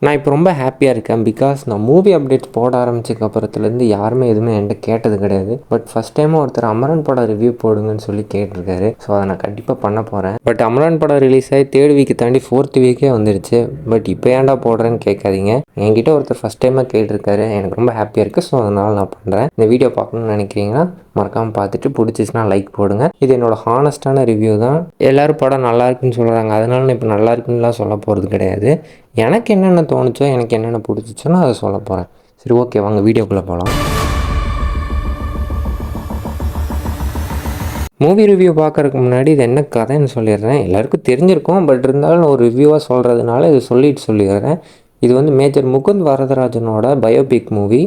நான் இப்போ ரொம்ப ஹாப்பியாக இருக்கேன். பிகாஸ் நான் மூவி அப்டேட்ஸ் போட ஆரம்பிச்சதுக்கு அப்புறத்துலேருந்து யாருமே எதுவுமே என்கிட்ட கேட்டது கிடையாது. பட் ஃபஸ்ட் டைமாக ஒருத்தர் அமரன் படம் ரிவ்யூ போடுங்கன்னு சொல்லி கேட்டிருக்காரு. ஸோ அதை நான் கண்டிப்பாக பண்ண போகிறேன். பட் அமரன் படம் ரிலீஸ் ஆகி 3rd வீக் தாண்டி 4th வீக்கே வந்துருச்சு. பட் இப்போ ஏன்டா போடுறேன்னு கேட்காதீங்க. என்கிட்ட ஒருத்தர் ஃபஸ்ட் டைமாக கேட்டிருக்காரு. எனக்கு ரொம்ப ஹாப்பியாக இருக்குது. ஸோ அதனால் நான் பண்ணுறேன். இந்த வீடியோ பார்க்கணுன்னு நினைக்கிறீங்கன்னா மறக்காமல் பார்த்துட்டு பிடிச்சிச்சுன்னா லைக் போடுங்க. இது என்னோடய ஹானஸ்டான ரிவ்யூ தான். எல்லோரும் படம் நல்லா இருக்குன்னு சொல்கிறாங்க. அதனால நான் இப்போ நல்லா இருக்குன்னுலாம் சொல்ல போகிறது கிடையாது. எனக்கு என்னென்ன தோணுச்சோ, எனக்கு என்னென்ன பிடிச்சிச்சோ நான் அதை சொல்ல போகிறேன். சரி, ஓகே, வாங்க வீடியோக்குள்ளே போகலாம். மூவி ரிவ்யூ பார்க்குறதுக்கு முன்னாடி இது என்ன கதைன்னு சொல்லிடுறேன். எல்லாருக்கும் தெரிஞ்சிருக்கும். பட் இருந்தாலும் ஒரு ரிவ்யூவாக சொல்கிறதுனால இது சொல்லிடுறேன். இது வந்து மேஜர் முகுந்த் வரதராஜனோட பயோபிக் மூவி.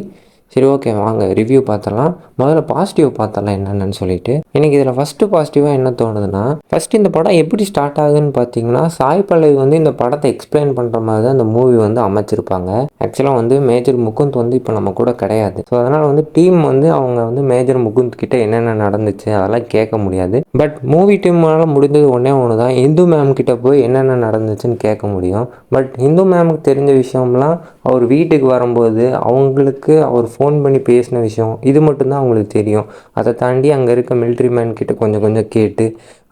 சரி, ஓகே, வாங்க ரிவ்யூ பார்த்தலாம். முதல்ல பாசிட்டிவ் பார்த்தலாம் என்னென்னு சொல்லிட்டு. எனக்கு இதில் ஃபஸ்ட்டு பாசிட்டிவாக என்ன தோணுதுன்னா, ஃபஸ்ட்டு இந்த படம் எப்படி ஸ்டார்ட் ஆகுதுன்னு பார்த்தீங்கன்னா, சாய் பல்லவி வந்து இந்த படத்தை எக்ஸ்பிளைன் பண்ணுற மாதிரி தான் இந்த மூவி வந்து அமைச்சிருப்பாங்க. ஆக்சுவலாக வந்து மேஜர் முகுந்த் வந்து இப்போ நம்ம கூட கிடையாது. ஸோ அதனால் வந்து டீம் வந்து அவங்க வந்து மேஜர் முகுந்த் கிட்ட என்னென்ன நடந்துச்சு அதெல்லாம் கேட்க முடியாது. பட் மூவி டீமால் முடிந்தது ஒன்று தான், இந்து மேம் கிட்ட போய் என்னென்ன நடந்துச்சுன்னு கேட்க முடியும். பட் இந்து மேமுக்கு தெரிஞ்ச விஷயம்லாம் அவர் வீட்டுக்கு வரும்போது அவங்களுக்கு அவர் ஃபோன் பண்ணி பேசின விஷயம் இது மட்டும்தான் அவங்களுக்கு தெரியும். அதை தாண்டி அங்கே இருக்க மிலிட்ரி மேன் கிட்ட கொஞ்சம் கொஞ்சம் கேட்டு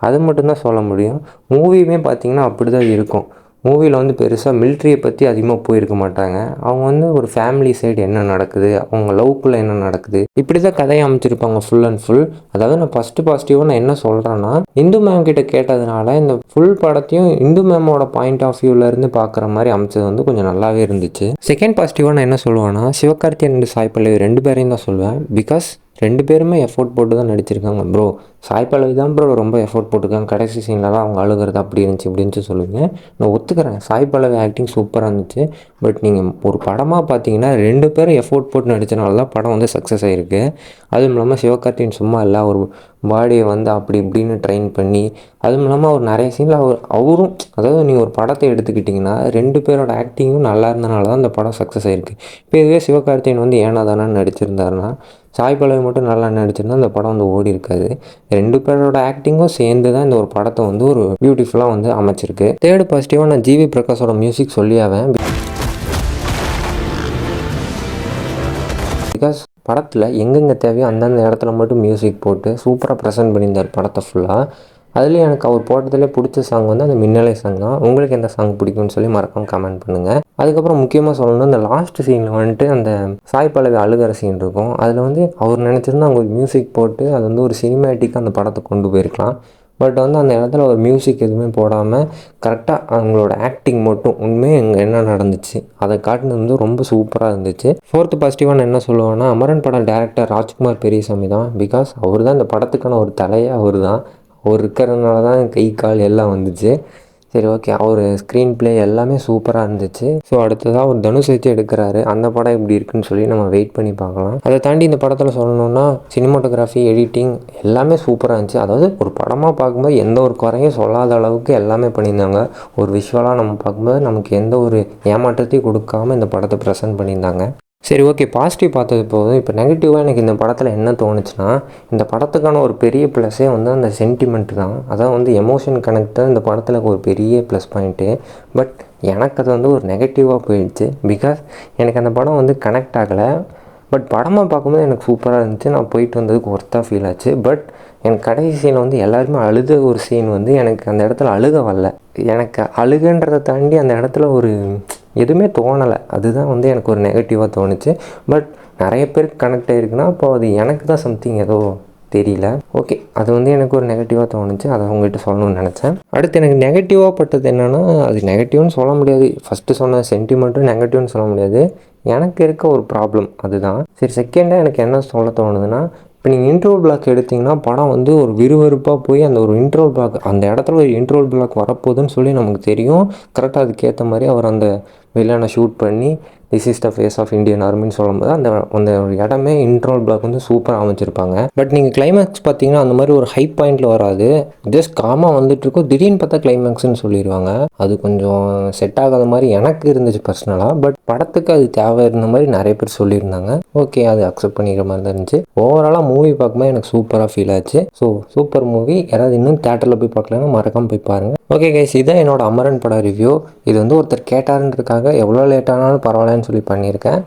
அது மட்டும்தான் சொல்ல முடியும். மூவியுமே பார்த்திங்கன்னா அப்படி தான் இருக்கும். மூவியில் வந்து பெருசாக மிலிட்ரியை பற்றி அதிகமாக போயிருக்க மாட்டாங்க. அவங்க வந்து ஒரு ஃபேமிலி சைடு என்ன நடக்குது, அவங்க லவ்க்குள்ளே என்ன நடக்குது, இப்படி தான் கதையை அமைச்சிருப்பாங்க ஃபுல் அண்ட் ஃபுல். அதாவது நான் ஃபஸ்ட்டு பாசிட்டிவாக நான் என்ன சொல்கிறேன்னா, இந்து மேம் கிட்ட கேட்டதுனால இந்த ஃபுல் படத்தையும் இந்து மேமோட பாயிண்ட் ஆஃப் வியூவிலேருந்து பார்க்குற மாதிரி அமைச்சது வந்து கொஞ்சம் நல்லாவே இருந்துச்சு. செகண்ட் பாசிட்டிவாக நான் என்ன சொல்லுவேன்னா, சிவகார்த்திகேயன் அண்ட் சாய் பல்லவி 2 பேரையும் தான் சொல்லுவேன். பிகாஸ் 2 பேருமே எஃபோர்ட் போட்டு தான் நடிச்சிருக்காங்க. ப்ரோ சாய் பல்லவி தான் ப்ரோ ரொம்ப எஃபோர்ட் போட்டிருக்காங்க. கடைசி சீன்லலாம் அவங்க அழுகிறது அப்படி இருந்துச்சு இப்படின்னு சொல்லுவீங்க. நான் ஒத்துக்கிறேன், சாய் பல்லவி ஆக்டிங் சூப்பராக இருந்துச்சு. பட் நீங்கள் ஒரு படமாக பார்த்தீங்கன்னா 2 பேரும் எஃபோர்ட் போட்டு நடித்தனால தான் படம் வந்து சக்ஸஸ் ஆகிருக்கு. அதுவும் இல்லாமல் சிவகார்த்திகேயன் சும்மா இல்லை, ஒரு பாடியை வந்து அப்படி இப்படின்னு ட்ரெயின் பண்ணி, அதுவும் இல்லாமல் அவர் நிறைய சீனில் அவரும் அதாவது நீங்கள் ஒரு படத்தை எடுத்துக்கிட்டிங்கன்னா 2 பேரோட ஆக்டிங்கும் நல்லா இருந்தனால தான் அந்த படம் சக்ஸஸ் ஆகிருக்கு. இப்போ இதுவே சிவகார்த்திகேயன் வந்து ஏனா தானான்னு நடிச்சிருந்தாருன்னா, சாய் பல்லவி மட்டும் நல்லா நடிச்சிருந்தா அந்த படம் வந்து ஓடி இருக்காது. 2 பேரோட ஆக்டிங்கும் சேர்ந்து தான் இந்த ஒரு படத்தை வந்து ஒரு பியூட்டிஃபுல்லாக வந்து அமைச்சிருக்கு. தேர்டு பாசிட்டிவாக நான் ஜிவி பிரகாஷோட மியூசிக் சொல்லியாவேன். பிகாஸ் படத்தில் எங்கெங்கே தேவையோ அந்தந்த இடத்துல மட்டும் மியூசிக் போட்டு சூப்பராக ப்ரெசென்ட் பண்ணியிருந்தார் படத்தை ஃபுல்லாக. அதுலேயும் எனக்கு அவர் போட்டதிலே பிடிச்ச சாங் வந்து அந்த மின்னலை சாங் தான். உங்களுக்கு எந்த சாங் பிடிக்கும்னு சொல்லி மறக்காமல் கமெண்ட் பண்ணுங்கள். அதுக்கப்புறம் முக்கியமாக சொல்லணும்னா, இந்த லாஸ்ட் சீனில் வந்துட்டு அந்த சாய் பல்லவி அழுகிற சீன் இருக்கும். அதில் வந்து அவர் நினச்சிருந்தா அவங்க மியூசிக் போட்டு அது வந்து ஒரு சினிமேட்டிக்காக அந்த படத்தை கொண்டு போயிருக்கலாம். பட் வந்து அந்த இடத்துல ஒரு மியூசிக் எதுவுமே போடாமல் கரெக்டாக அவங்களோட ஆக்டிங் மட்டும் உண்மையாக இங்கே என்ன நடந்துச்சு அதை காட்டினது வந்து ரொம்ப சூப்பராக இருந்துச்சு. ஃபோர்த்து பாசிட்டிவாக நான் என்ன சொல்லுவேன்னா, அமரன் படம் டேரக்டர் ராஜ்குமார் பெரியசாமி தான். பிகாஸ் அவர் தான் இந்த படத்துக்கான ஒரு தலையே அவர் தான். அவர் இருக்கிறதுனால தான் கை கால் எல்லாம் வந்துச்சு. சரி, ஓகே, அவர் ஸ்க்ரீன் ப்ளே எல்லாமே சூப்பராக இருந்துச்சு. ஸோ அடுத்ததாக ஒரு தனுஷ் வச்சு எடுக்கிறாரு. அந்த படம் எப்படி இருக்குன்னு சொல்லி நம்ம வெயிட் பண்ணி பார்க்கலாம். அதை தாண்டி இந்த படத்தில் சொல்லணுன்னா சினிமாட்டோகிராஃபி, எடிட்டிங் எல்லாமே சூப்பராக இருந்துச்சு. அதாவது ஒரு படமாக பார்க்கும்போது எந்த ஒரு குறையும் சொல்லாத அளவுக்கு எல்லாமே பண்ணியிருந்தாங்க. ஒரு விஷுவலாக நம்ம பார்க்கும்போது நமக்கு எந்த ஒரு ஏமாற்றத்தையும் கொடுக்காமல் இந்த படத்தை ப்ரெசென்ட் பண்ணியிருந்தாங்க. சரி, ஓகே, பாசிட்டிவ் பார்த்தது போதும். இப்போ நெகட்டிவாக எனக்கு இந்த படத்தில் என்ன தோணுச்சுன்னா, இந்த படத்துக்கான ஒரு பெரிய ப்ளஸ்ஸே வந்து அந்த சென்டிமெண்ட் தான். அதான் வந்து எமோஷன் கனெக்ட் தான் இந்த படத்தில் ஒரு பெரிய ப்ளஸ் பாயிண்ட்டு. பட் எனக்கு அது வந்து ஒரு நெகட்டிவாக போயிடுச்சு. பிகாஸ் எனக்கு அந்த படம் வந்து கனெக்ட் ஆகலை. பட் படமாக பார்க்கும்போது எனக்கு சூப்பராக இருந்துச்சு. நான் போயிட்டு வந்ததுக்கு ஒர்த்தாக ஃபீல் ஆச்சு. பட் எனக்கு கடைசி சீனில் வந்து எல்லாருமே அழுத ஒரு சீன் வந்து எனக்கு அந்த இடத்துல அழுக வரல. எனக்கு அழுகன்றதை தாண்டி அந்த இடத்துல ஒரு எதுவுமே தோணலை. அதுதான் வந்து எனக்கு ஒரு நெகட்டிவாக தோணுச்சு. பட் நிறைய பேருக்கு கனெக்ட் ஆகிருக்குன்னா அப்போ அது எனக்கு தான் சம்திங் ஏதோ தெரியல. ஓகே, அது வந்து எனக்கு ஒரு நெகட்டிவாக தோணுச்சு. அதை அவங்ககிட்ட சொல்லணும்னு நினச்சேன். அடுத்து எனக்கு நெகட்டிவாக பட்டது என்னென்னா, அது நெகட்டிவ்னு சொல்ல முடியாது. ஃபஸ்ட்டு சொன்ன சென்டிமெண்ட்டும் நெகட்டிவ்னு சொல்ல முடியாது. எனக்கு இருக்க ஒரு ப்ராப்ளம் அதுதான். சரி, செகண்டாக எனக்கு என்ன சொல்ல தோணுதுன்னா, இப்போ நீங்கள் இன்ட்ரோல் பிளாக் எடுத்திங்கன்னா படம் வந்து ஒரு விறுவிறுப்பாக போய் அந்த ஒரு இன்ட்ரோல் பிளாக் அந்த இடத்துல ஒரு இன்ட்ரோல் பிளாக் வரப்போகுதுன்னு சொல்லி நமக்கு தெரியும். கரெக்டாக அதுக்கேற்ற மாதிரி அவர் அந்த வில்லனை ஷூட் பண்ணி this is the face of Indian ஆர்மின்னு சொல்லும்போது அந்த அந்த ஒரு இடமே இன்ட்ரோல் பிளாக் வந்து சூப்பராக அமைச்சிருப்பாங்க. பட் நீங்கள் கிளைமேக்ஸ் பார்த்தீங்கன்னா அந்த மாதிரி ஒரு ஹை பாயிண்டில் வராது, ஜஸ்ட் காமாக வந்துட்டு இருக்கும். திடீர்னு பார்த்தா கிளைமேக்ஸ்னு சொல்லிடுவாங்க. அது கொஞ்சம் செட் ஆகாத மாதிரி எனக்கு இருந்துச்சு பர்சனலாக. பட் படத்துக்கு அது தேவை இருந்த மாதிரி நிறைய பேர் சொல்லியிருந்தாங்க. ஓகே, அது அக்செப்ட் பண்ணிக்கிற மாதிரி தான் இருந்துச்சு. ஓவராலாக மூவி பார்க்கும்போது எனக்கு சூப்பராக ஃபீல் ஆச்சு. So super movie. யாராவது இன்னும் தேட்டரில் போய் பார்க்கலன்னா மறக்காமல் போய் பாருங்கள். ஓகே கைஸ், இதுதான் என்னோட அமரன் படம் ரிவ்யூ. இது வந்து ஒருத்தர் கேட்டாருன்றதுக்காக எவ்வளோ லேட் ஆனாலும் பரவாயில்லன்னு சொல்லி பண்ணியிருக்கேன்.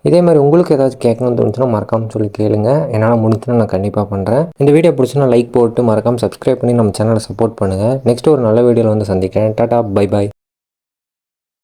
இதே மாதிரி உங்களுக்கு ஏதாச்சும் கேட்கணும்னு தோணுச்சுன்னா மறக்காமல் சொல்லி கேளுங்க. என்னால் முடிஞ்சுன்னா நான் கண்டிப்பாக பண்ணுறேன். இந்த வீடியோ பிடிச்சுன்னா லைக் போட்டு மறக்காமல் சப்ஸ்கிரைப் பண்ணி நம்ம சேனலை சப்போர்ட் பண்ணுங்கள். நெக்ஸ்ட் ஒரு நல்ல வீடியோவில் வந்து சந்திக்கிறேன். Tata, bye bye.